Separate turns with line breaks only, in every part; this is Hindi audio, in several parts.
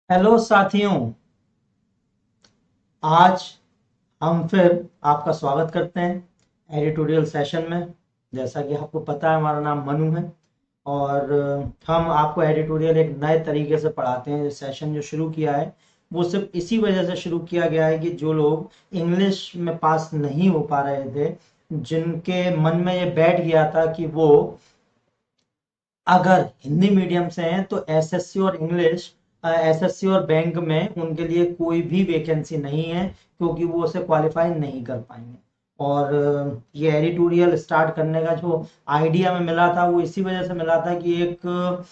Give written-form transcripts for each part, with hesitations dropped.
हेलो साथियों। आज हम फिर आपका स्वागत करते हैं एडिटोरियल सेशन में। जैसा कि आपको पता है, हमारा नाम मनु है और हम आपको एडिटोरियल एक नए तरीके से पढ़ाते हैं। सेशन जो शुरू किया है वो सिर्फ इसी वजह से शुरू किया गया है कि जो लोग इंग्लिश में पास नहीं हो पा रहे थे, जिनके मन में ये बैठ गया था कि वो अगर हिंदी मीडियम से हैं तो एसएससी और इंग्लिश, एसएससी और बैंक में उनके लिए कोई भी वैकेंसी नहीं है, क्योंकि वो उसे क्वालिफाई नहीं कर पाएंगे। और ये एडिटोरियल स्टार्ट करने का जो आइडिया में मिला था वो इसी वजह से मिला था कि एक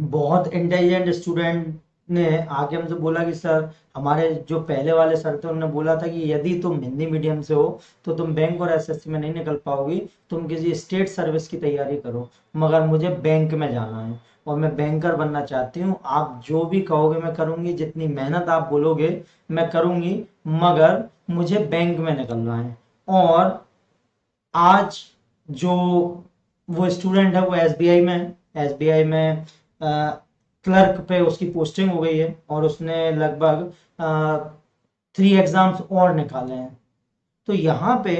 बहुत इंटेलिजेंट स्टूडेंट ने आके हमसे बोला कि सर, हमारे जो पहले वाले सर थे उन्होंने बोला था कि यदि तुम हिंदी मीडियम से हो तो तुम बैंक और एसएससी में नहीं निकल पाओगी, तुम किसी स्टेट सर्विस की तैयारी करो। मगर मुझे बैंक में जाना है और मैं बैंकर बनना चाहती हूँ। आप जो भी कहोगे मैं करूँगी, जितनी मेहनत आप बोलोगे मैं करूँगी, मगर मुझे बैंक में निकलना है। और आज जो वो स्टूडेंट है वो एसबीआई में है। एसबीआई में क्लर्क पे उसकी पोस्टिंग हो गई है और उसने लगभग 3 एग्जाम्स और निकाले हैं। तो यहाँ पे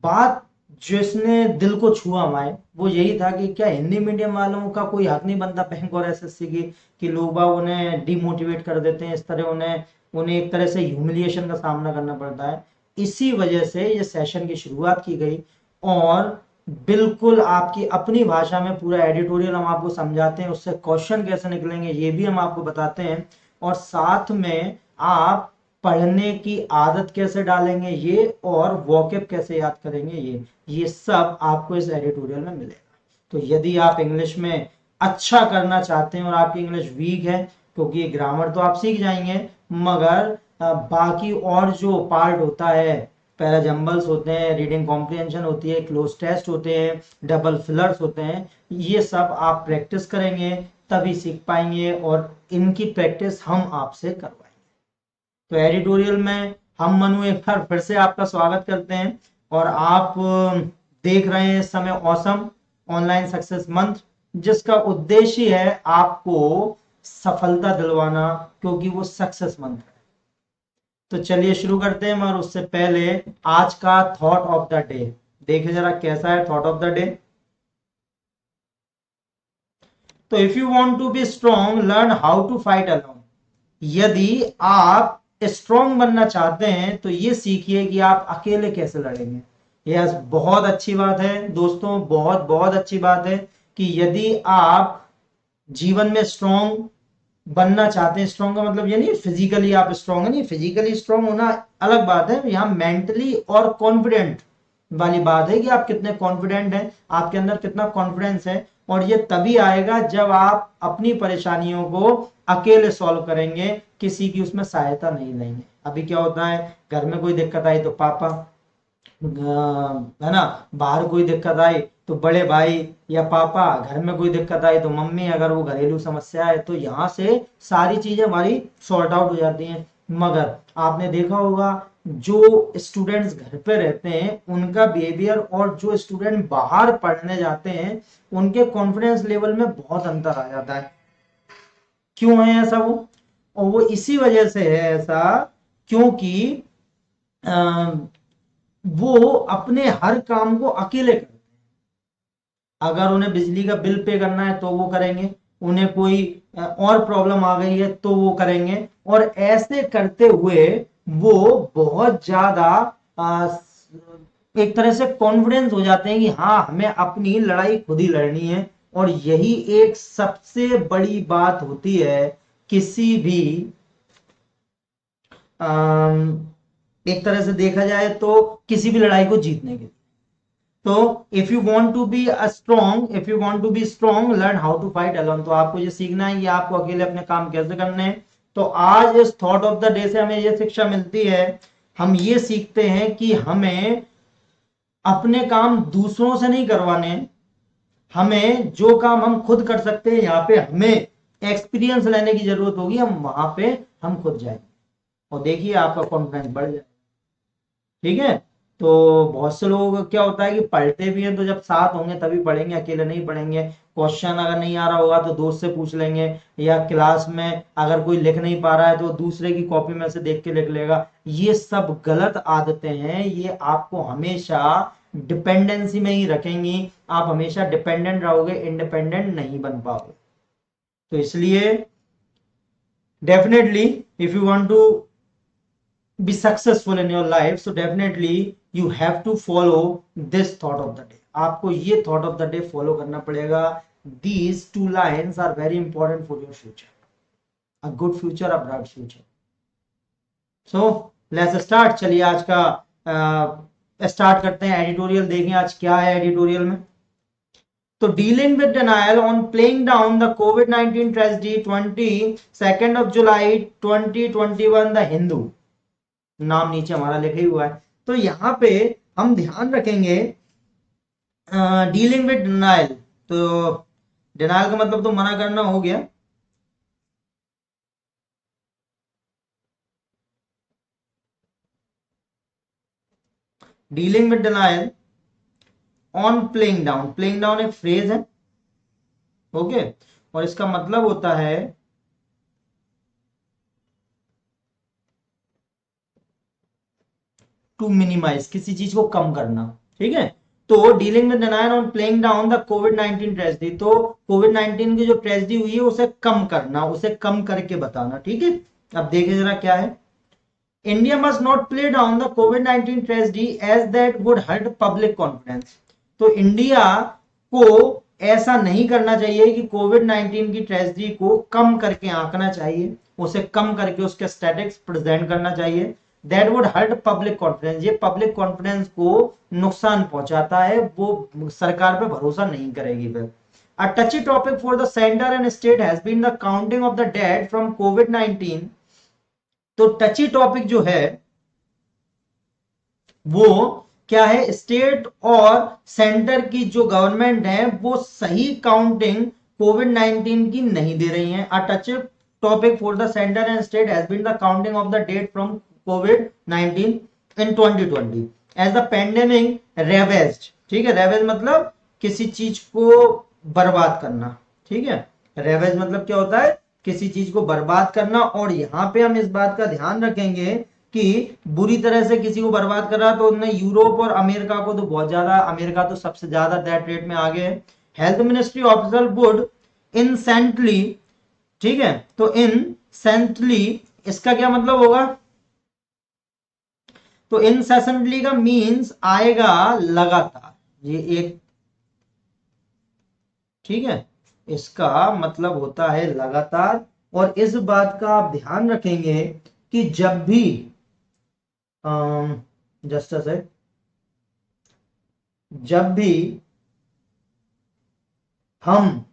बात जिसने दिल को छुआ हमारे, वो यही था कि क्या हिंदी मीडियम वालों का कोई हक नहीं बनता बैंक और एसएससी की, कि लोग बाग उन्हें डिमोटिवेट कर देते हैं, इस तरह उन्हें उन्हें एक तरह से ह्यूमिलिएशन का सामना करना पड़ता है। इसी वजह से ये सेशन की शुरुआत की गई और बिल्कुल आपकी अपनी भाषा में पूरा एडिटोरियल हम आपको समझाते हैं, उससे क्वेश्चन कैसे निकलेंगे ये भी हम आपको बताते हैं, और साथ में आप पढ़ने की आदत कैसे डालेंगे ये, और वोकैब कैसे याद करेंगे ये सब आपको इस एडिटोरियल में मिलेगा। तो यदि आप इंग्लिश में अच्छा करना चाहते हैं और आपकी इंग्लिश वीक है, क्योंकि ग्रामर तो आप सीख जाएंगे, मगर बाकी और जो पार्ट होता है, पैराजम्बल्स होते हैं, रीडिंग कॉम्प्रिहेंशन होती है, क्लोज टेस्ट होते हैं, डबल फिलर्स होते हैं, ये सब आप प्रैक्टिस करेंगे तभी सीख पाएंगे, और इनकी प्रैक्टिस हम आपसे करवाएंगे। तो एडिटोरियल में हम मनु एक बार फिर से आपका स्वागत करते हैं। और आप देख रहे हैं इस समय ऑसम ऑनलाइन सक्सेस मंथ, जिसका उद्देश्य है आपको सफलता दिलवाना, क्योंकि वो सक्सेस मंथ है। तो चलिए शुरू करते हैं, मगर उससे पहले आज का थॉट ऑफ द डे देखिए जरा कैसा है थॉट ऑफ द डे। तो if you want to be strong learn how to fight alone. यदि आप स्ट्रांग बनना चाहते हैं तो ये सीखिए कि आप अकेले कैसे लड़ेंगे। यस, बहुत अच्छी बात है दोस्तों, बहुत बहुत अच्छी बात है कि यदि आप जीवन में स्ट्रांग बनना चाहते हैं, स्ट्रांग का मतलब ये नहीं फिजिकली आप स्ट्रांग है, नहीं, फिजिकली स्ट्रांग होना अलग बात है, यहाँ मेंटली और कॉन्फिडेंट वाली बात है कि आप कितने कॉन्फिडेंट हैं, आपके अंदर कितना कॉन्फिडेंस है। और ये तभी आएगा जब आप अपनी परेशानियों को अकेले सॉल्व करेंगे, किसी की उसमें सहायता नहीं लेंगे। अभी क्या होता है, घर में कोई दिक्कत आई तो पापा, है ना, बाहर कोई दिक्कत आई तो बड़े भाई या पापा, घर में कोई दिक्कत आई तो मम्मी, अगर वो घरेलू समस्या है तो यहाँ से सारी चीजें हमारी सॉर्ट आउट हो जाती हैं। मगर आपने देखा होगा जो स्टूडेंट्स घर पे रहते हैं उनका बिहेवियर और जो स्टूडेंट बाहर पढ़ने जाते हैं उनके कॉन्फिडेंस लेवल में बहुत अंतर आ जाता है। क्यों है ऐसा वो? और वो इसी वजह से है ऐसा, क्योंकि वो अपने हर काम को अकेले करते हैं। अगर उन्हें बिजली का बिल पे करना है तो वो करेंगे, उन्हें कोई और प्रॉब्लम आ गई है तो वो करेंगे, और ऐसे करते हुए वो बहुत ज्यादा एक तरह से कॉन्फिडेंस हो जाते हैं कि हाँ, हमें अपनी लड़ाई खुद ही लड़नी है। और यही एक सबसे बड़ी बात होती है किसी भी एक तरह से देखा जाए तो किसी भी लड़ाई को जीतने के। तो if you want to be a strong, if you want to be strong learn how to fight alone. तो आपको ये सीखना है कि आपको अकेले अपने काम कैसे करने हैं। तो आज इस थॉट ऑफ द डे से हमें ये शिक्षा मिलती है, हम ये सीखते हैं कि हमें अपने काम दूसरों से नहीं करवाने, हमें जो काम हम खुद कर सकते हैं, यहाँ पे हमें एक्सपीरियंस लेने की जरूरत होगी, हम वहां पे हम खुद जाएंगे और देखिए आपका कॉन्फिडेंस बढ़ जाए। ठीक है। तो बहुत से लोग क्या होता है कि पढ़ते भी हैं तो जब साथ होंगे तभी पढ़ेंगे, अकेले नहीं पढ़ेंगे। क्वेश्चन अगर नहीं आ रहा होगा तो दोस्त से पूछ लेंगे, या क्लास में अगर कोई लिख नहीं पा रहा है तो दूसरे की कॉपी में से देख के लिख लेगा। ये सब गलत आदतें हैं, ये आपको हमेशा डिपेंडेंसी में ही रखेंगी, आप हमेशा डिपेंडेंट रहोगे, इंडिपेंडेंट नहीं बन पाओगे। तो इसलिए definitely if you want to be successful in your life, so definitely you have to follow this thought of the day। आपको ये thought of the day follow करना पड़ेगा। These two lines are very important for your future, a good future, a bright future। So let's start। चलिए आज का स्टार्ट करते हैं। एडिटोरियल देखें आज क्या है एडिटोरियल में। तो dealing with denial on playing down the कोविड-19 tragedy 22 of July 2021 the Hindu, नाम नीचे हमारा लिखा ही हुआ है। तो यहां पे हम ध्यान रखेंगे डीलिंग विद डिनाइल। तो डिनाइल का मतलब तो मना करना हो गया। Dealing with denial on playing down, playing down एक फ्रेज है, ओके, और इसका मतलब होता है टू मिनिमाइज, किसी चीज को कम करना, ठीक है। तो dealing with denial on playing down the कोविड-19 ट्रेजेडी, तो कोविड-19 की जो ट्रेजेडी हुई है उसे कम करना, उसे कम करके बताना, ठीक है। अब देखिए जरा क्या है। India must not play down the कोविड-19 tragedy as that would hurt public confidence. तो इंडिया को ऐसा नहीं करना चाहिए कि कोविड-19 की ट्रेजेडी को कम करके आंकना चाहिए, उसे कम करके उसके स्टैटिक्स प्रेजेंट करना चाहिए। That would hurt public confidence, ये पब्लिक कॉन्फिडेंस को नुकसान पहुंचाता है, वो सरकार पे भरोसा नहीं करेगी फिर। A touchy topic for the center and state has been the counting of the dead from COVID-19। तो टची टॉपिक जो है वो क्या है, स्टेट और सेंटर की जो गवर्नमेंट है वो सही काउंटिंग कोविड-19 की नहीं दे रही है। A touchy topic for the centre and state has been the counting of the dead from COVID-19 in 2020 as the pandemic ravaged। ठीक है, रेवेज मतलब किसी चीज को बर्बाद करना, ठीक है। रेवेज मतलब क्या होता है, किसी चीज को बर्बाद करना। और यहां पे हम इस बात का ध्यान रखेंगे कि बुरी तरह से किसी को बर्बाद कर रहा, तो उन्होंने यूरोप और अमेरिका को तो बहुत ज्यादा, अमेरिका तो सबसे ज्यादा दैट रेट में आगे है। Health ministry officer would incessantly, ठीक है, तो इंसेंटली इसका क्या मतलब होगा, तो इनसेसेंटली का मींस आएगा लगातार, ये एक, ठीक है, इसका मतलब होता है लगातार। और इस बात का आप ध्यान रखेंगे कि जब भी जस्ट से जब भी हम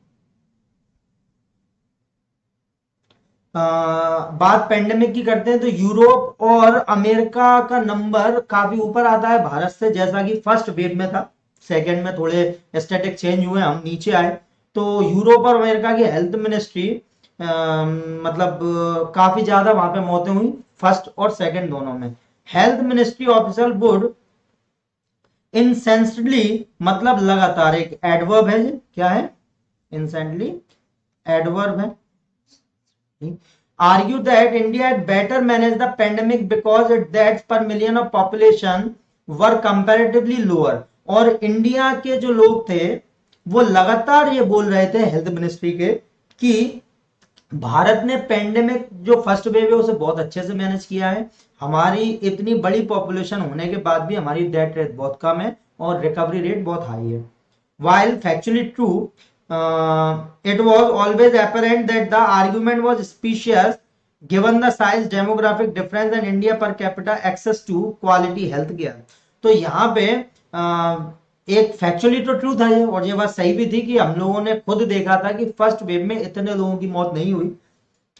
बात पेंडेमिक की करते हैं तो यूरोप और अमेरिका का नंबर काफी ऊपर आता है भारत से, जैसा कि फर्स्ट वेव में था। सेकंड में थोड़े स्टैटिक चेंज हुए, हम नीचे आए। तो यूरोप और अमेरिका की हेल्थ मिनिस्ट्री मतलब काफी ज्यादा वहां पे मौतें हुई, फर्स्ट और सेकंड दोनों में। Health ministry officer would incessantly मतलब लगातार, एक एडवर्ब है, क्या है, इंसेंटली एडवर्ब है। argue that India had better managed the pandemic because its deaths per million of population were comparatively lower। और इंडिया के जो लोग थे वो लगातार ये बोल रहे थे हेल्थ मिनिस्ट्री के कि भारत ने पेंडेमिक जो फर्स्ट वेव है उसे बहुत अच्छे से मैनेज किया है, हमारी इतनी बड़ी पॉपुलेशन होने के बाद भी हमारी डेथ रेट बहुत कम है और रिकवरी रेट बहुत हाई है। While factually true, it was always apparent that the argument was specious given the size, demographic difference and India per capita access to quality health care। तो यहाँ पे एक फैक्चुअली तो ट्रू था ये, और ये बात सही भी थी कि हम लोगों ने खुद देखा था कि फर्स्ट वेव में इतने लोगों की मौत नहीं हुई,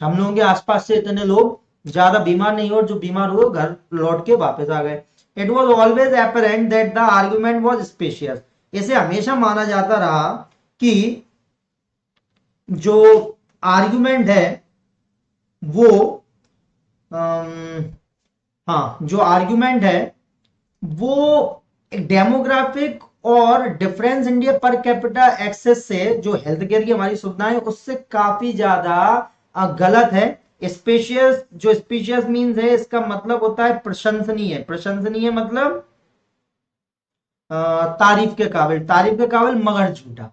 हम लोगों के आसपास से इतने लोग ज्यादा बीमार नहीं हुए, और जो बीमार हुए घर लौट के वापस आ गए। It was always apparent that the argument was spacious, इसे हमेशा माना जाता रहा कि जो आर्ग्यूमेंट है वो हाँ, जो आर्ग्यूमेंट है वो डेमोग्राफिक और difference India per capita excess से जो हेल्थ केयर की हमारी सुविधाएं उससे काफी ज्यादा गलत है। स्पेशियस, जो स्पेशियस मीन्स है इसका मतलब होता है प्रशंसनीय, प्रशंसनीय मतलब तारीफ के काबिल मगर झूठा।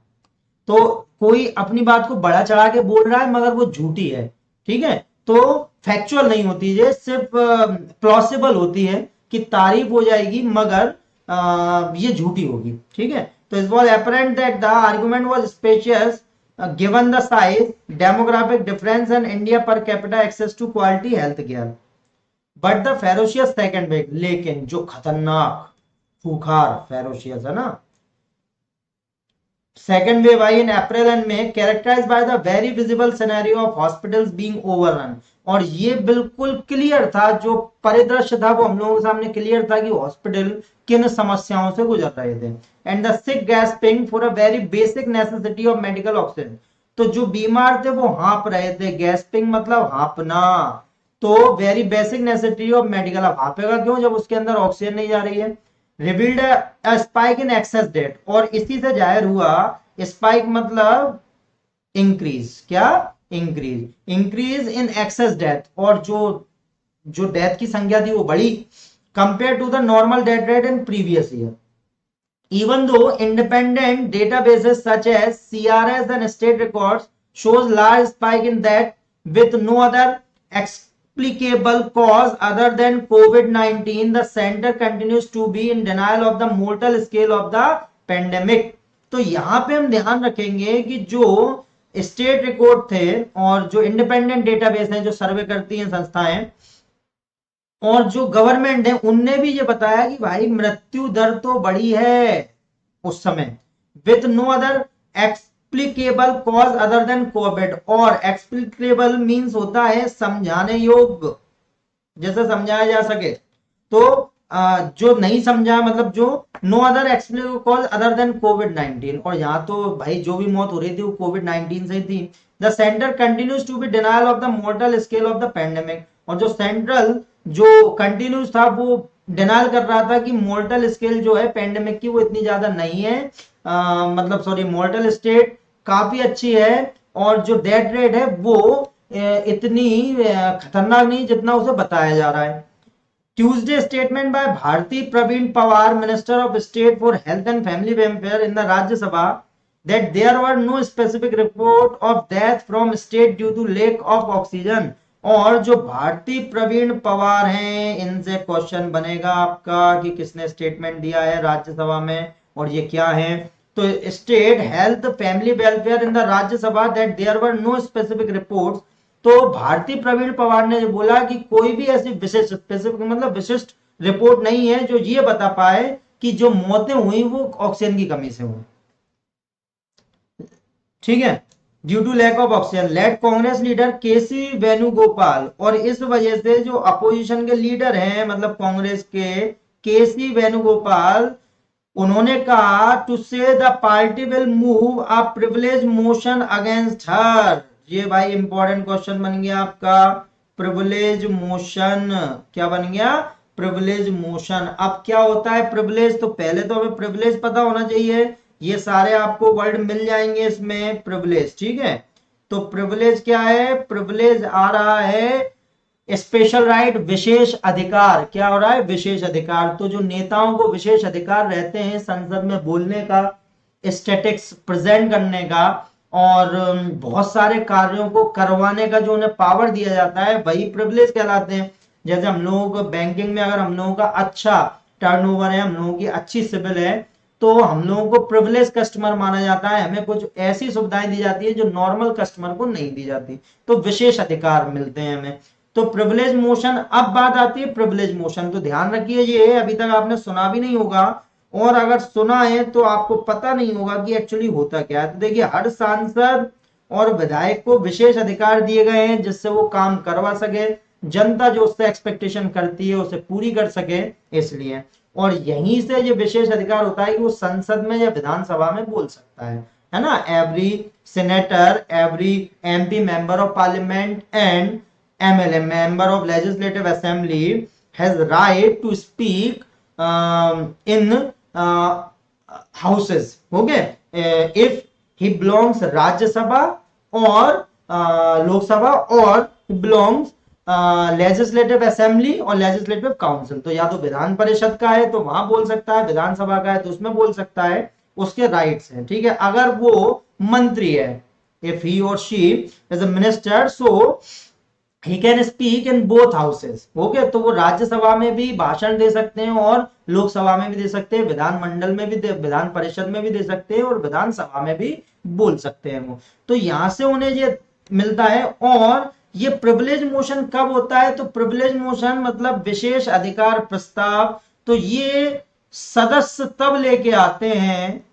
तो कोई अपनी बात को बड़ा चढ़ा के बोल रहा है मगर वो झूठी है, ठीक है, तो फैक्चुअल नहीं होती है, सिर्फ प्लॉसिबल होती है कि तारीफ हो जाएगी मगर ये झूठी होगी, ठीक है। तो it was apparent that the argument was specious given the size demographic difference and India per capita access to quality health care, but the ferocious second wave, लेकिन जो खतरनाक खूंखार फेरोशियस है ना सेकेंड वेव आई इन अप्रैल एंड में, characterise by the very visible scenario of hospitals being overrun. और ये बिल्कुल क्लियर था, जो परिदृश्य था वो हम लोगों के सामने क्लियर था कि हॉस्पिटल किन समस्याओं से गुजर रहे थे। And the sick gasping for a very basic necessity of medical oxygen. तो जो बीमार थे वो हाँप रहे थे, गैस्पिंग मतलब हाँपना, तो very basic necessity of medical. अब हाँपेगा क्यों जब उसके अंदर ऑक्सीजन नहीं जा रही है। Revealed spike in excess death, और इसी से जाहिर हुआ, स्पाइक मतलब इंक्रीज, क्या increase, increase in excess death, और जो जो डेथ की संख्या थी वो बढ़ी compare to the normal death rate in previous year. Even though independent databases such as CRS and state records shows large spike in that with no other explicable cause other than COVID-19, the center continues to be in denial of the mortal scale of the pandemic. तो यहां पे हम ध्यान रखेंगे कि जो स्टेट रिकॉर्ड थे और जो इंडिपेंडेंट डेटाबेस हैं, जो सर्वे करती हैं संस्थाएं, और जो गवर्नमेंट है उनने भी ये बताया कि भाई मृत्यु दर तो बढ़ी है उस समय, with no other explicable cause other than COVID. और एक्सप्लिकेबल मींस होता है समझाने योग्य, जैसे समझाया जा सके। तो जो नहीं समझा मतलब जो no other explicable cause other than कोविड-19, और यहाँ तो भाई जो भी मौत हो रही थी वो कोविड-19 से ही थी। The centre continues to be denial of the mortal scale of the pandemic, और जो सेंट्रल जो कंटिन्यूज था वो डिनायल कर रहा था कि मोर्टल स्केल जो है पेंडेमिक की वो इतनी ज्यादा नहीं है, मतलब सॉरी मोर्टल स्टेट काफी अच्छी है, और जो डेथ रेट है वो इतनी खतरनाक नहीं जितना उसे बताया जा रहा है। Tuesday statement by Bharti Praveen Pawar, Minister of State for Health and Family Welfare in the Rajya Sabha, that there were no specific report of death from state due to lack of oxygen। और जो भारती प्रवीण पवार हैं इनसे क्वेश्चन बनेगा आपका कि किसने स्टेटमेंट दिया है राज्यसभा में, और ये क्या है। तो state health family welfare in the Rajya Sabha that there were no specific reports. तो भारती प्रवीण पवार ने बोला कि कोई भी ऐसी विशिष्ट, स्पेसिफिक मतलब विशिष्ट रिपोर्ट नहीं है जो ये बता पाए कि जो मौतें हुई वो ऑक्सीजन की कमी से हुई, ठीक है, due to lack of oxygen. Late Congress leader KC Venugopal, और इस वजह से जो अपोजिशन के लीडर हैं मतलब कांग्रेस के केसी वेणुगोपाल, उन्होंने कहा टू से the party will move a privilege motion against her. ये भाई इंपॉर्टेंट क्वेश्चन बन गया आपका, प्रिविलेज मोशन क्या बन गया, प्रिविलेज मोशन। अब क्या होता है प्रिविलेज, तो पहले तो हमें प्रिविलेज पता होना चाहिए, ये सारे आपको वर्ड मिल जाएंगे इसमें प्रिविलेज, ठीक है। तो प्रिविलेज क्या है, प्रिविलेज आ रहा है स्पेशल राइट, विशेष अधिकार। क्या हो रहा है, विशेष अधिकार। तो जो नेताओं को विशेष अधिकार रहते हैं संसद में बोलने का, स्टैटिक्स प्रेजेंट करने का, और बहुत सारे कार्यों को करवाने का जो उन्हें पावर दिया जाता है, वही प्रिविलेज कहलाते हैं। जैसे हम लोगों को बैंकिंग में अगर हम लोगों का अच्छा टर्नओवर है, हम लोगों की अच्छी सिविल है, तो हम लोगों को प्रिविलेज कस्टमर माना जाता है, हमें कुछ ऐसी सुविधाएं दी जाती है जो नॉर्मल कस्टमर को नहीं दी जाती, तो विशेष अधिकार मिलते हैं हमें। तो प्रिविलेज मोशन, अब बात आती है प्रिविलेज मोशन, तो ध्यान रखिए ये अभी तक आपने सुना भी नहीं होगा, और अगर सुना है तो आपको पता नहीं होगा कि एक्चुअली होता क्या है। तो देखिए हर सांसद और विधायक को विशेष अधिकार दिए गए हैं जिससे वो काम करवा सके, जनता जो उससे एक्सपेक्टेशन करती है उसे पूरी कर सके, इसलिए। और यहीं से ये विशेष अधिकार होता है कि वो संसद में या विधानसभा में बोल सकता है ना। Every senator, every MP member of parliament and MLA member of legislative assembly has right to speak in houses, okay, if he belongs Rajya Sabha और लोकसभा, और बिलोंग्स लेजिस्लेटिव असेंबली और लेजिस्लेटिव काउंसिल। तो या तो विधान परिषद का है तो वहां बोल सकता है, विधानसभा का है तो उसमें बोल सकता है, उसके राइट्स हैं, ठीक है। अगर वो मंत्री है, इफ ही और she is a minister, so he can speak in both houses, okay. तो वो राज्यसभा में भी भाषण दे सकते हैं और लोकसभा में भी दे सकते हैं, विधानमंडल में भी विधान परिषद में भी दे सकते हैं और विधानसभा में भी बोल सकते हैं वो। तो यहां से उन्हें ये मिलता है। और ये प्रिविलेज मोशन कब होता है? तो प्रिविलेज मोशन मतलब विशेष अधिकार प्रस्ताव, तो ये सदस्य तब लेके आते हैं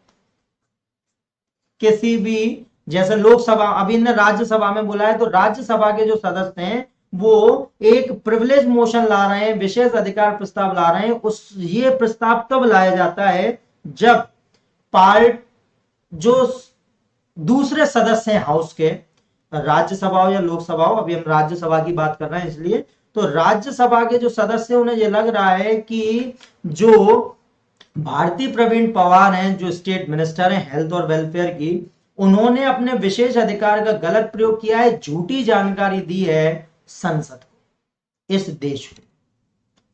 किसी भी, जैसे लोकसभा, अभी इन्हें राज्यसभा में बोला है, तो राज्यसभा के जो सदस्य हैं वो एक प्रिविलेज मोशन ला रहे हैं, विशेष अधिकार प्रस्ताव ला रहे हैं। उस ये प्रस्ताव तब लाया जाता है जब पार्ट जो दूसरे सदस्य हैं हाउस के, राज्यसभा हो या लोकसभा हो, अभी हम राज्यसभा की बात कर रहे हैं इसलिए, तो राज्यसभा के जो सदस्य उन्हें ये लग रहा है कि जो भारती प्रवीण पवार हैं, जो स्टेट मिनिस्टर हैं हेल्थ और वेलफेयर की, उन्होंने अपने विशेष अधिकार का गलत प्रयोग किया है, झूठी जानकारी दी है संसद को, इस देश को,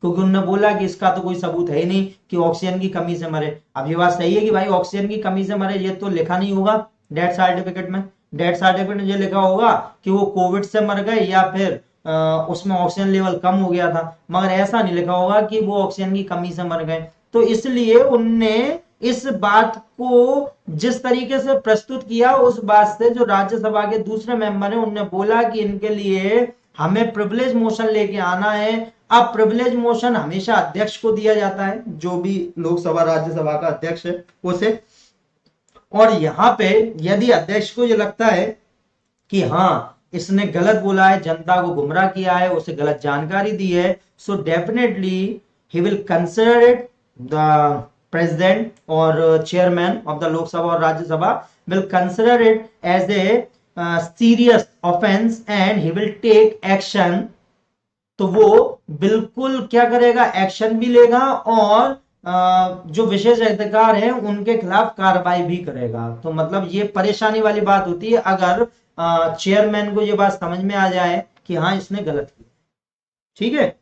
क्योंकि उन्होंने बोला कि इसका तो कोई सबूत है ही नहीं कि ऑक्सीजन की कमी से मरे। अब ये बात सही है कि भाई ऑक्सीजन की कमी से मरे, ये तो लिखा नहीं होगा डेथ सर्टिफिकेट में। डेथ सर्टिफिकेट में ये लिखा होगा कि वो कोविड से मर गए या फिर उसमें ऑक्सीजन लेवल कम हो गया था, मगर ऐसा नहीं लिखा होगा कि वो ऑक्सीजन की कमी से मर गए। तो इसलिए उनने इस बात को जिस तरीके से प्रस्तुत किया, उस बात से जो राज्यसभा के दूसरे मेंबर हैं उनने बोला कि इनके लिए हमें प्रिविलेज मोशन लेके आना है। अब प्रिविलेज मोशन हमेशा अध्यक्ष को दिया जाता है, जो भी लोकसभा राज्यसभा का अध्यक्ष है उसे। और यहां पे यदि अध्यक्ष को ये लगता है कि हाँ इसने गलत बोला है, जनता को गुमराह किया है, उसे गलत जानकारी दी है, so definitely he will consider it, the president और चेयरमैन ऑफ द लोकसभा और Rajya Sabha will consider it as a serious offence and he will take action. तो वो बिल्कुल क्या करेगा, एक्शन भी लेगा और जो विशेष अधिकार है उनके खिलाफ कार्रवाई भी करेगा। तो मतलब ये परेशानी वाली बात होती है अगर चेयरमैन को ये बात समझ में आ जाए कि हाँ इसने गलत किया, ठीक है।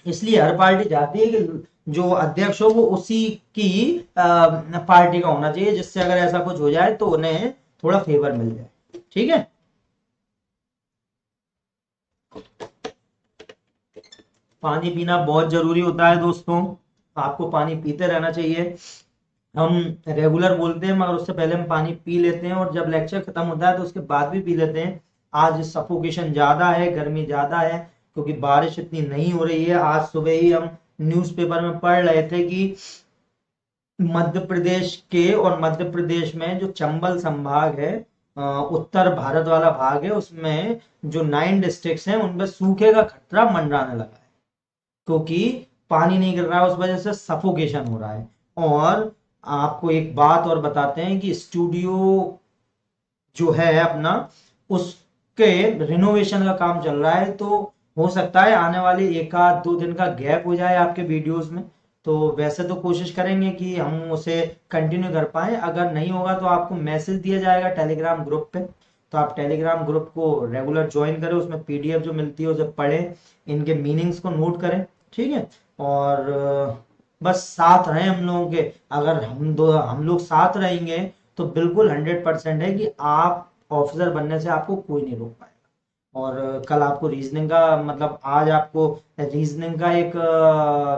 इसलिए हर पार्टी चाहती है कि जो अध्यक्ष हो वो उसी की पार्टी का होना चाहिए, जिससे अगर ऐसा कुछ हो जाए तो उन्हें थोड़ा फेवर मिल जाए, ठीक है। पानी पीना बहुत जरूरी होता है दोस्तों, आपको पानी पीते रहना चाहिए। हम रेगुलर बोलते हैं मगर उससे पहले हम पानी पी लेते हैं, और जब लेक्चर खत्म होता है तो उसके बाद भी पी लेते हैं। आज सफोकेशन ज्यादा है, गर्मी ज्यादा है, क्योंकि बारिश इतनी नहीं हो रही है। आज सुबह ही हम न्यूज़पेपर में पढ़ रहे थे कि मध्य प्रदेश के, और मध्य प्रदेश में जो चंबल संभाग है, उत्तर भारत वाला भाग है, उसमें जो 9 डिस्ट्रिक्ट्स हैं उनमें सूखे का खतरा मंडराने लगा है, क्योंकि पानी नहीं गिर रहा है, उस वजह से सफोकेशन हो रहा है। और आपको एक बात और बताते हैं कि स्टूडियो जो है अपना, उसके रिनोवेशन का काम चल रहा है, तो हो सकता है आने वाले 1 आध 2 दिन का गैप हो जाए आपके वीडियोस में। तो वैसे तो कोशिश करेंगे कि हम उसे कंटिन्यू कर पाए, अगर नहीं होगा तो आपको मैसेज दिया जाएगा टेलीग्राम ग्रुप पे, तो आप टेलीग्राम ग्रुप को रेगुलर ज्वाइन करें, उसमें पीडीएफ जो मिलती है उसे पढ़ें, इनके मीनिंग्स को नोट करें, ठीक है। और बस साथ रहें हम लोगों के, अगर हम लोग साथ रहेंगे तो बिल्कुल 100% है कि आप ऑफिसर बनने से आपको कोई नहीं रोक पाएगा। और कल आपको रीजनिंग का, मतलब आज आपको रीजनिंग का एक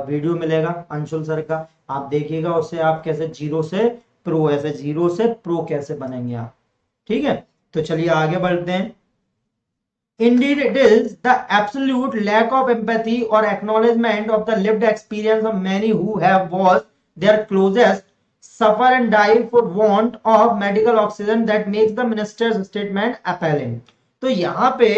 वीडियो मिलेगा अंशुल सर का, आप देखिएगा, उससे आप कैसे जीरो से प्रो, ऐसे जीरो से प्रो कैसे बनेंगे आप, ठीक है। तो चलिए आगे बढ़ते हैं। Indeed, it is the absolute lack of empathy or acknowledgement of the lived experience of many who have watched their closest suffer and die for want of medical oxygen that makes the minister's statement appalling. तो यहां पे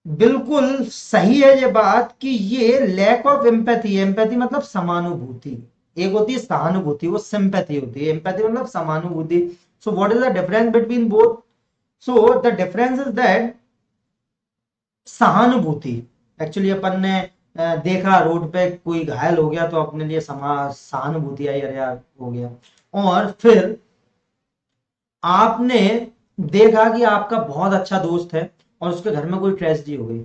बिल्कुल सही है ये बात कि ये लैक ऑफ एम्पैथी, एम्पैथी मतलब समानुभूति, एक होती है सहानुभूति, वो सिंपैथी होती है, एम्पैथी मतलब समानुभूति। So what is the difference between both? So the difference is that सहानुभूति, एक्चुअली अपन ने देखा रोड पे कोई घायल हो गया तो अपने लिए सहानुभूति आई, अरे यार हो गया। और फिर आपने देखा कि आपका बहुत अच्छा दोस्त है और उसके घर में कोई ट्रेजेडी हो गई,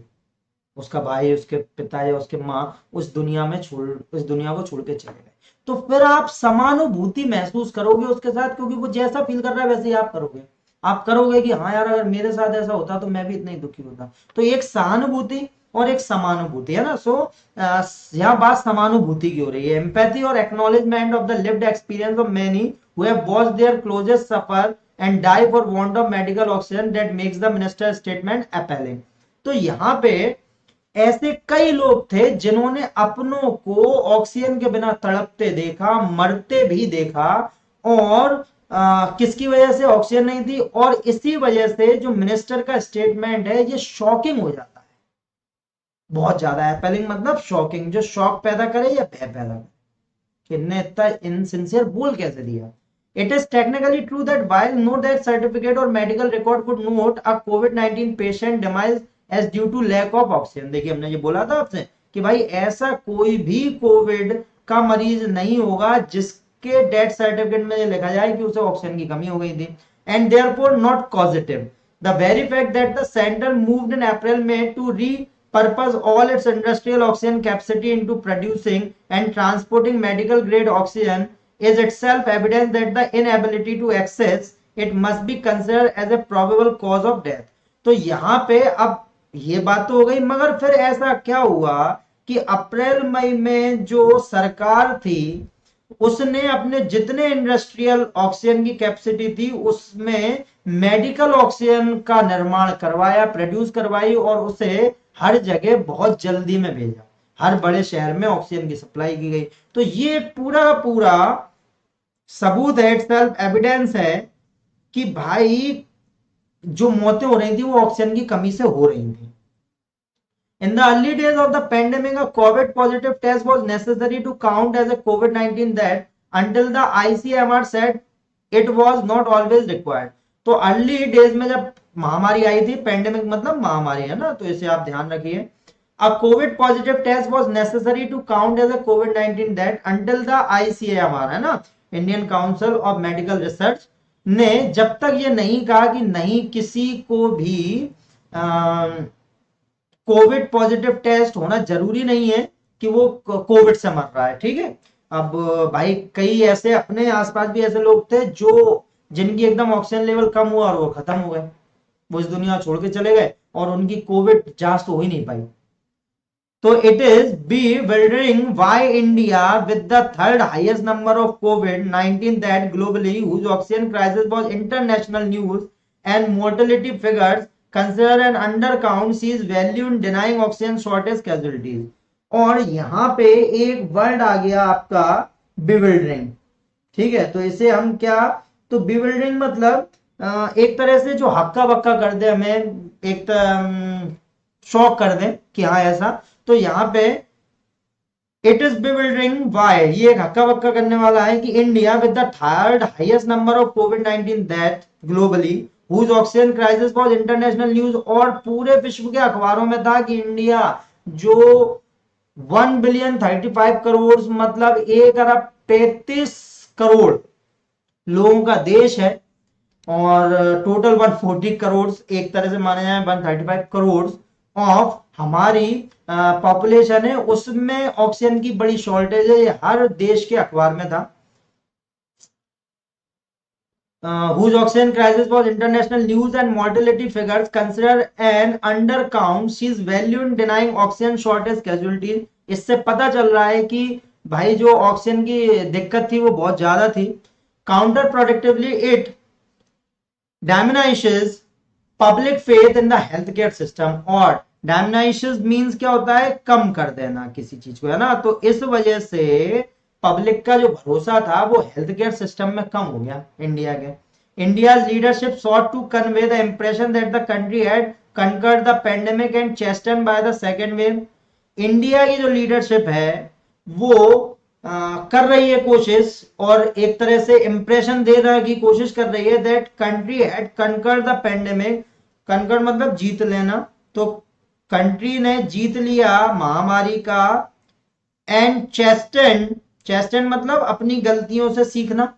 उसका भाई, उसके पिता या उसके माँ उस दुनिया को छोड़ के चले गए, तो फिर आप समानुभूति महसूस करोगे उसके साथ, क्योंकि वो जैसा फील कर रहा है वैसे ही आप करोगे। आप करोगे कि हाँ यार, अगर मेरे साथ ऐसा होता तो मैं भी इतना ही दुखी होता। तो एक सहानुभूति और एक समानुभूति है ना। सो यहाँ बात समानुभूति की हो रही है। एम्पैथी और acknowledgement of the lived experience of many who have watched their closest suffer and die for want of medical oxygen that makes the minister statement appealing. तो यहाँ पे ऐसे कई लोग थे जिन्होंने अपनों को ऑक्सीजन के बिना तड़पते देखा, मरते भी देखा, और किसकी वजह से? ऑक्सीजन नहीं थी। और इसी वजह से जो मिनिस्टर का स्टेटमेंट है ये शॉकिंग हो जाता है, बहुत ज्यादा। एपेलिंग मतलब शॉकिंग, जो शॉक पैदा करे या भय पैदा करे कि इनने इतना इनसिंसियर बोल कैसे दिया। It is technically true that while no death certificate or medical record could note a COVID-19 patient demise as due to lack of oxygen। देखिए हमने ये बोला था आपसे कि भाई ऐसा कोई भी कोविड का मरीज नहीं होगा जिसके डेथ सर्टिफिकेट में लिखा जाए कि उसे ऑक्सीजन की कमी हो गई थी, and therefore not causative। The very fact that the center moved in April May to repurpose all its industrial oxygen capacity into producing and transporting medical grade oxygen is itself evidence that the inability to access it must be considered as a probable cause of death। तो यहाँ पे अब ये बात तो हो गई, मगर फिर ऐसा क्या हुआ कि अप्रैल मई में जो सरकार थी उसने अपने जितने इंडस्ट्रियल ऑक्सीजन की कैपेसिटी थी उसमें मेडिकल ऑक्सीजन का निर्माण करवाया, प्रोड्यूस करवाई, और उसे हर जगह बहुत जल्दी में भेजा। हर बड़े शहर में ऑक्सीजन की सप्लाई की गई। तो ये पूरा पूरा सबूत है, सेल्फ एविडेंस है कि भाई जो मौतें हो रही थी वो ऑक्सीजन की कमी से हो रही थी। In the early days of the pandemic, a COVID positive test was necessary to count as a COVID-19 death until the ICMR said it was not always required। तो अर्ली डेज में जब महामारी आई थी, पेंडेमिक मतलब महामारी है ना, तो इसे आप ध्यान रखिए। A COVID positive test was necessary to count as a COVID-19 death until the ICMR है ना, Indian council of medical research ने जब तक ये नहीं कहा कि नहीं किसी को भी कोविड पॉजिटिव टेस्ट होना जरूरी नहीं है कि वो कोविड से मर रहा है, ठीक है। अब भाई कई ऐसे अपने आसपास भी ऐसे लोग थे जो जिनकी एकदम ऑक्सीजन लेवल कम हुआ और वो खत्म हो गए, वो इस दुनिया छोड़ के चले गए और उनकी कोविड जांच तो हो ही नहीं पाई। तो it is bewildering why India with the third highest number of COVID-19 that globally whose oxygen crisis was international news and mortality figures consider an undercount sees value in denying oxygen shortage casualties। और यहाँ पे एक वर्ड आ गया आपका bewildering, ठीक है। तो इसे हम क्या, तो bewildering मतलब एक तरह से जो हक्का बक्का कर दे, हमें एक शॉक कर दे कि हाँ ऐसा। तो यहाँ पे इट इज bewildering वाई, ये एक हक्का बक्का करने वाला है कि India with the third highest number of COVID-19 death globally whose oxygen crisis was international news. और पूरे विश्व के अखबारों में था कि इंडिया जो 1,035,000,000 मतलब 1,35,00,000,000 लोगों का देश है, और टोटल 140 करोड़ एक तरह से माना जाए 135 करोड़ ऑफ हमारी पॉपुलेशन है, उसमें ऑक्सीजन की बड़ी शॉर्टेज है। ये हर देश के अखबार में था। whose oxygen crisis was international news and mortality figures consider an undercount sees value in denying oxygen shortage casualties। इससे पता चल रहा है कि भाई जो ऑक्सीजन की दिक्कत थी वो बहुत ज्यादा थी। Counter productively it diminishes public faith in the health care system. और डायमिनाइशेस मींस क्या होता है, कम कर देना किसी चीज को, है ना। तो इस वजह से पब्लिक का जो भरोसा था वो हेल्थ केयर सिस्टम में कम हो गया इंडिया के। India's leadership sought to convey the impression that the country had conquered the pandemic and chastened by the second wave। India की जो लीडरशिप है वो कर रही है कोशिश, और एक तरह से इंप्रेशन देने की कोशिश कर रही है that country had conquered the pandemic. Conquer मतलब जीत लेना। तो कंट्री ने जीत लिया महामारी का, एंड चेस्टेंड मतलब अपनी गलतियों से सीखना,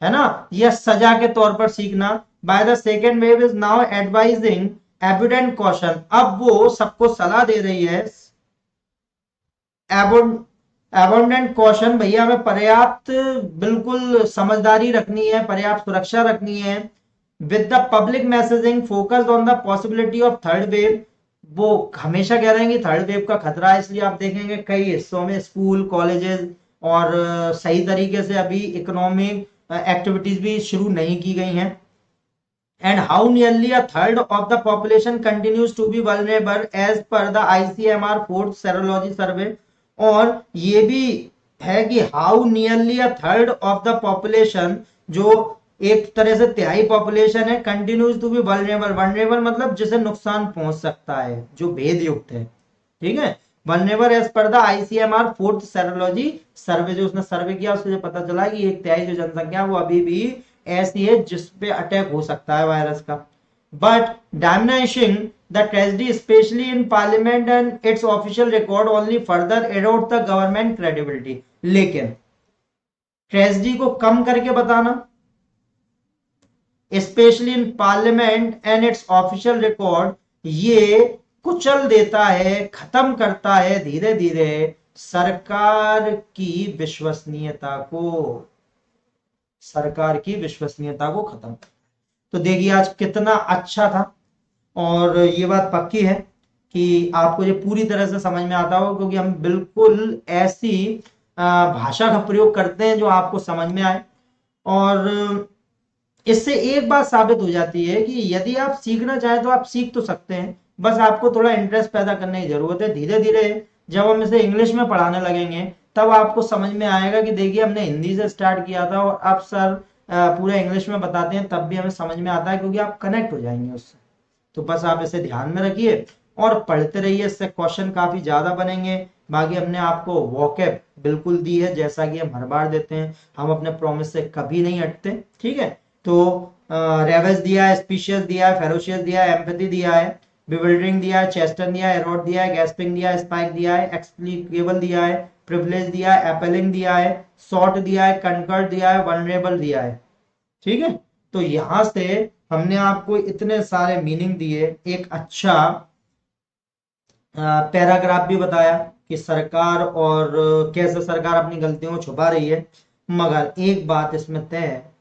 है ना, या सजा के तौर पर सीखना। By the second wave is now advising evident caution, अब वो सबको सलाह दे रही है, एबोंडेंट कॉशन, भैया हमें पर्याप्त बिल्कुल समझदारी रखनी है, पर्याप्त सुरक्षा रखनी है। With the public messaging focused on the possibility of third wave, वो हमेशा कह रहे हैं कि थर्ड वेव का खतरा है, इसलिए आप देखेंगे कई हिस्सों में स्कूल कॉलेजेस और सही तरीके से अभी इकोनॉमिक एक्टिविटीज भी शुरू नहीं की गई हैं। And how nearly a third of the population continues to be vulnerable as per the ICMR fourth serology survey, और ये भी है कि how nearly a third of the population, जो एक तरह से तिहाई पॉपुलेशन है, continues to be vulnerable, vulnerable मतलब जिसे नुकसान पहुंच सकता है, जो भेद युक्त है, ठीक है। Vulnerable age per the ICMR fourth serology survey, जो उसने सर्वे किया उससे पता चला कि एक तिहाई जो जनसंख्या वो अभी भी ऐसी है जिसपे अटैक हो सकता है वायरस का। But diminishing the tragedy specially in parliament and its official record only further eroded the government credibility, लेकिन ट्रेजेडी को कम करके बताना, specially in parliament and its official record, ये कुचल देता है, खत्म करता है धीरे धीरे सरकार की विश्वसनीयता को, सरकार की विश्वसनीयता को खत्म। तो देखिए आज कितना अच्छा था, और ये बात पक्की है कि आपको ये पूरी तरह से समझ में आता होगा, क्योंकि हम बिल्कुल ऐसी भाषा का प्रयोग करते हैं जो आपको समझ में आए। और इससे एक बात साबित हो जाती है कि यदि आप सीखना चाहें तो आप सीख तो सकते हैं, बस आपको थोड़ा इंटरेस्ट पैदा करने की जरूरत है। धीरे धीरे जब हम इसे इंग्लिश में पढ़ाने लगेंगे तब आपको समझ में आएगा कि देखिए हमने हिंदी से स्टार्ट किया था और अब सर पूरा इंग्लिश में बताते हैं, तब भी हमें समझ में आता है, क्योंकि आप कनेक्ट हो जाएंगे उससे। तो बस आप इसे ध्यान में रखिए और पढ़ते रहिए, इससे क्वेश्चन काफी ज्यादा बनेंगे। बाकी हमने आपको वोकैब बिल्कुल दी है, जैसा कि हम हर बार देते हैं, हम अपने प्रॉमिस से कभी नहीं हटते, ठीक है। तो रेवेस दिया है, स्पीशियस दिया है, फेरोशियस दिया है, एम्पैथी दिया है, बिविल्डरिंग दिया है, चेस्टन दिया है, एरोड दिया है, गैस्पिंग दिया है, स्पाइक दिया है, एक्सप्लिकेबल दिया है, प्रिविलेज दिया है, एपेलिंग दिया है, शॉर्ट दिया है, कंकर्ड दिया है, वनरेबल दिया है, ठीक है। तो यहां से हमने आपको इतने सारे मीनिंग दिए, एक अच्छा पैराग्राफ भी बताया कि सरकार और कैसे सरकार अपनी गलतियों को छुपा रही है। मगर एक बात इसमें तय है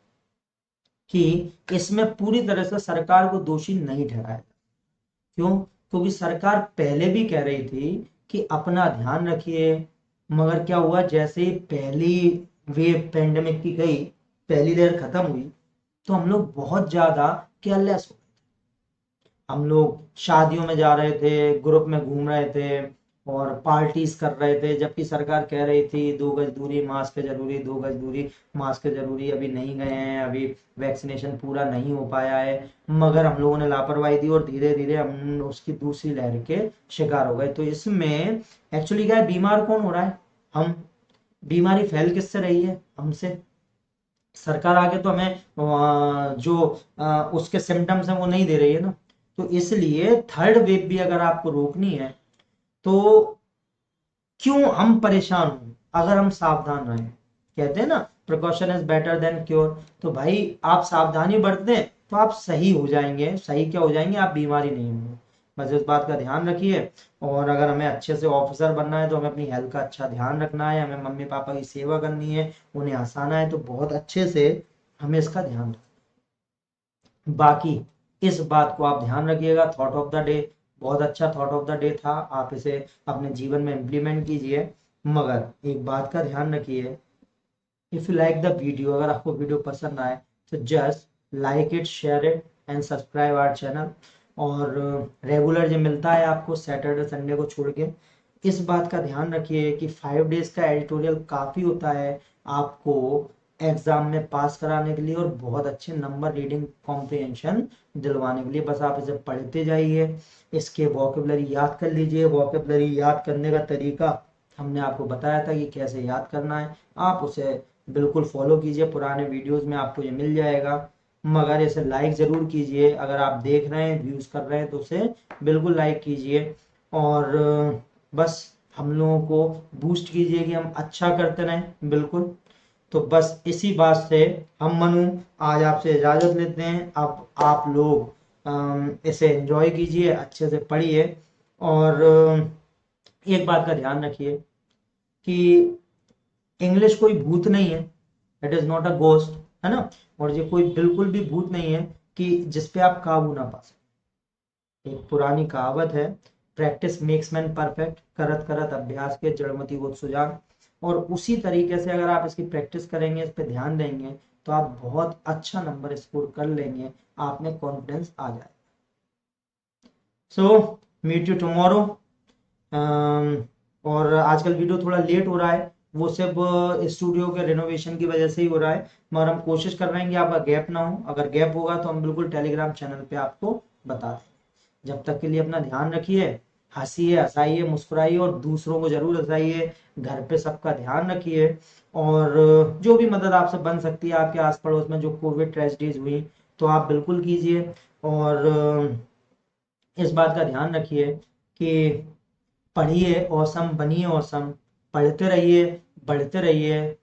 कि इसमें पूरी तरह से सरकार को दोषी नहीं ठहराया। क्यों? क्योंकि सरकार पहले भी कह रही थी कि अपना ध्यान रखिए, मगर क्या हुआ, जैसे ही पहली वेव पेंडेमिक की गई, पहली लहर खत्म हुई, तो हम लोग बहुत ज्यादा केयरलेस हो, हम लोग शादियों में जा रहे थे, ग्रुप में घूम रहे थे और पार्टीज कर रहे थे, जबकि सरकार कह रही थी 2 गज दूरी, मास्क जरूरी, 2 गज दूरी, मास्क जरूरी। अभी नहीं गए हैं, अभी वैक्सीनेशन पूरा नहीं हो पाया है, मगर हम लोगों ने लापरवाही दी और धीरे धीरे हम उसकी दूसरी लहर के शिकार हो गए। तो इसमें एक्चुअली क्या है, बीमार कौन हो रहा है? हम। बीमारी फैल किससे रही है? हमसे। सरकार आगे तो हमें जो उसके सिम्टम्स हैं वो नहीं दे रही है ना। तो इसलिए थर्ड वेव भी अगर आपको रोकनी है तो क्यों हम परेशान हो, अगर हम सावधान रहें। कहते हैं ना, precaution is better than cure. तो भाई आप सावधानी बरतें तो आप सही हो जाएंगे। सही क्या हो जाएंगे? आप बीमारी नहीं होंगे। बस इस बात का ध्यान रखिए। और अगर हमें अच्छे से ऑफिसर बनना है तो हमें अपनी हेल्थ का अच्छा ध्यान रखना है, हमें मम्मी पापा की सेवा करनी है, उन्हें हंसाना है, तो बहुत अच्छे से हमें इसका ध्यान रखना। बाकी इस बात को आप ध्यान रखिएगा। थॉट ऑफ द डे बहुत अच्छा थॉट ऑफ द डे था, आप इसे अपने जीवन में इम्प्लीमेंट कीजिए। मगर एक बात का ध्यान रखिए, if you like the video, अगर आपको वीडियो पसंद आए तो just like it, share it and subscribe our channel. और रेगुलर जो मिलता है आपको सैटरडे संडे को छोड़ के, इस बात का ध्यान रखिए कि 5 डेज का एडिटोरियल काफ़ी होता है आपको एग्जाम में पास कराने के लिए और बहुत अच्छे नंबर रीडिंग कॉम्प्रिहेंशन दिलवाने के लिए। बस आप इसे पढ़ते जाइए, इसके वोकेबलरी याद कर लीजिए। वोकेबलरी याद करने का तरीका हमने आपको बताया था कि कैसे याद करना है, आप उसे बिल्कुल फॉलो कीजिए। पुराने वीडियोस में आपको ये मिल जाएगा। मगर इसे लाइक ज़रूर कीजिए। अगर आप देख रहे हैं, व्यूज़ कर रहे हैं, तो उसे बिल्कुल लाइक कीजिए। और बस हम लोगों को बूस्ट कीजिए कि हम अच्छा करते रहें। बिल्कुल। तो बस इसी बात से हम मनु आज आपसे इजाज़त लेते हैं। अब आप लोग इसे एंजॉय कीजिए, अच्छे से पढ़िए। और एक बात का ध्यान रखिए कि इंग्लिश कोई भूत नहीं है, it is not a ghost, है ना। और ये कोई बिल्कुल भी भूत नहीं है कि जिस पे आप काबू ना पा सकें। एक पुरानी कहावत है, प्रैक्टिस मेक्स मैन परफेक्ट, करत करत अभ्यास के जड़मति होत सुजान। और उसी तरीके से अगर आप इसकी प्रैक्टिस करेंगे, इस पे ध्यान देंगे, तो आप बहुत अच्छा नंबर स्कोर कर लेंगे, आप में कॉन्फिडेंस आ जाए। So meet you tomorrow. और आजकल वीडियो थोड़ा लेट हो रहा है, वो सिर्फ स्टूडियो के रिनोवेशन की वजह से ही हो रहा है। मगर हम कोशिश कर रहे हैं कि आपका गैप ना हो। अगर गैप होगा तो हम बिल्कुल टेलीग्राम चैनल पे आपको बता देंगे। जब तक के लिए अपना ध्यान रखिए, हंसिए, हंसाइए, मुस्कुराइए और दूसरों को जरूर हंसाइए। घर पे सबका ध्यान रखिए। और जो भी मदद आपसे बन सकती है आपके आस पड़ोस में जो कोविड ट्रेजिडीज हुई, तो आप बिल्कुल कीजिए। और इस बात का ध्यान रखिए कि पढ़िए, औसम बनिए, औसम पढ़ते रहिए, बढ़ते रहिए।